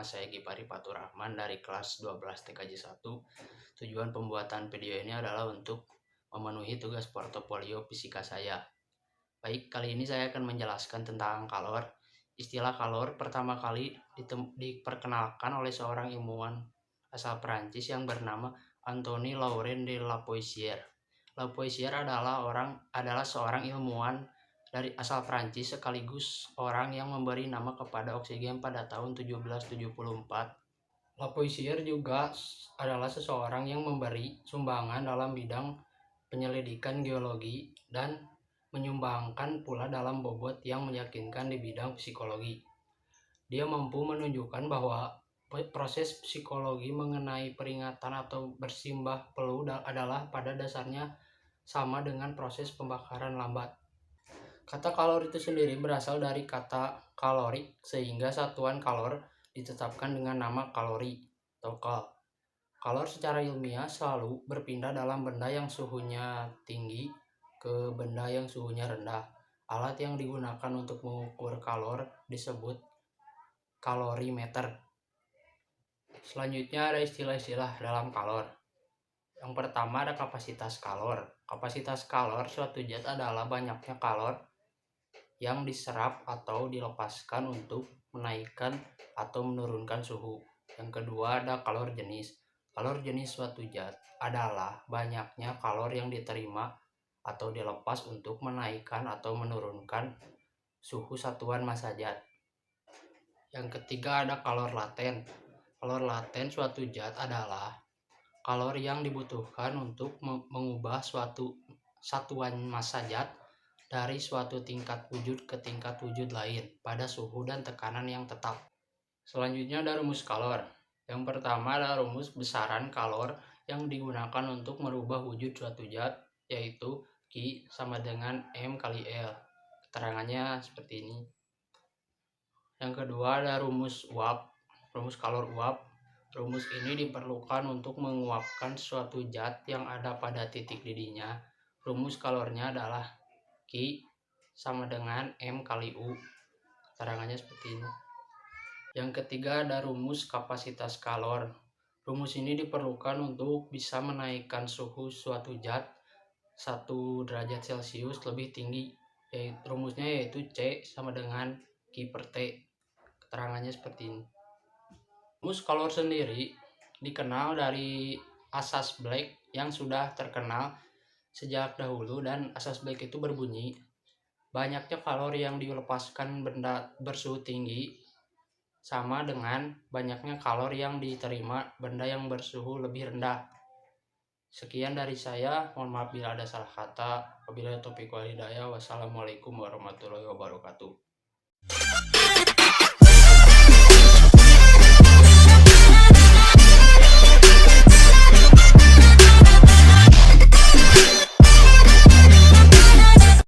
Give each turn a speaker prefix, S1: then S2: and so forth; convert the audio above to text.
S1: nama saya Gipari Faturrahman dari kelas 12 TKJ 1. Tujuan pembuatan video ini adalah untuk memenuhi tugas portofolio fisika saya. Baik, kali ini saya akan menjelaskan tentang kalor. Istilah kalor pertama kali diperkenalkan oleh seorang ilmuwan asal Prancis yang bernama Antoine Laurent de Lavoisier. Lavoisier adalah seorang ilmuwan dari asal Prancis sekaligus orang yang memberi nama kepada oksigen pada tahun 1774. Lavoisier juga adalah seseorang yang memberi sumbangan dalam bidang penyelidikan geologi dan menyumbangkan pula dalam bobot yang meyakinkan di bidang psikologi. Dia mampu menunjukkan bahwa proses psikologi mengenai peringatan atau bersimbah peluh adalah pada dasarnya sama dengan proses pembakaran lambat. Kata kalor itu sendiri berasal dari kata kalorik, sehingga satuan kalor ditetapkan dengan nama kalori atau kal. Kalor secara ilmiah selalu berpindah dalam benda yang suhunya tinggi ke benda yang suhunya rendah. Alat yang digunakan untuk mengukur kalor disebut kalorimeter. Selanjutnya ada istilah-istilah dalam kalor. Yang pertama ada kapasitas kalor. Kapasitas kalor suatu zat adalah banyaknya kalor yang diserap atau dilepaskan untuk menaikkan atau menurunkan suhu. Yang kedua ada kalor jenis. Kalor jenis suatu zat adalah banyaknya kalor yang diterima atau dilepas untuk menaikkan atau menurunkan suhu satuan massa zat. Yang ketiga ada kalor laten. Kalor laten suatu zat adalah kalor yang dibutuhkan untuk mengubah suatu satuan massa zat dari suatu tingkat wujud ke tingkat wujud lain pada suhu dan tekanan yang tetap. Selanjutnya ada rumus kalor. Yang pertama ada rumus besaran kalor yang digunakan untuk merubah wujud suatu zat, yaitu Q sama dengan M kali L. Keterangannya seperti ini. Yang kedua ada rumus uap, rumus kalor uap. Rumus ini diperlukan untuk menguapkan suatu zat yang ada pada titik didihnya. Rumus kalornya adalah Q sama dengan M kali U. Keterangannya seperti ini. Yang ketiga ada rumus kapasitas kalor. Rumus ini diperlukan untuk bisa menaikkan suhu suatu zat 1 derajat Celcius lebih tinggi. Rumusnya yaitu C sama dengan Q per T. Keterangannya seperti ini. Rumus kalor sendiri dikenal dari asas Black yang sudah terkenal sejak dahulu, dan asas Black itu berbunyi banyaknya kalor yang dilepaskan benda bersuhu tinggi sama dengan banyaknya kalor yang diterima benda yang bersuhu lebih rendah. Sekian dari saya, mohon maaf bila ada salah kata. Wabillahi taufiq wal hidayah. Wassalamualaikum warahmatullahi wabarakatuh.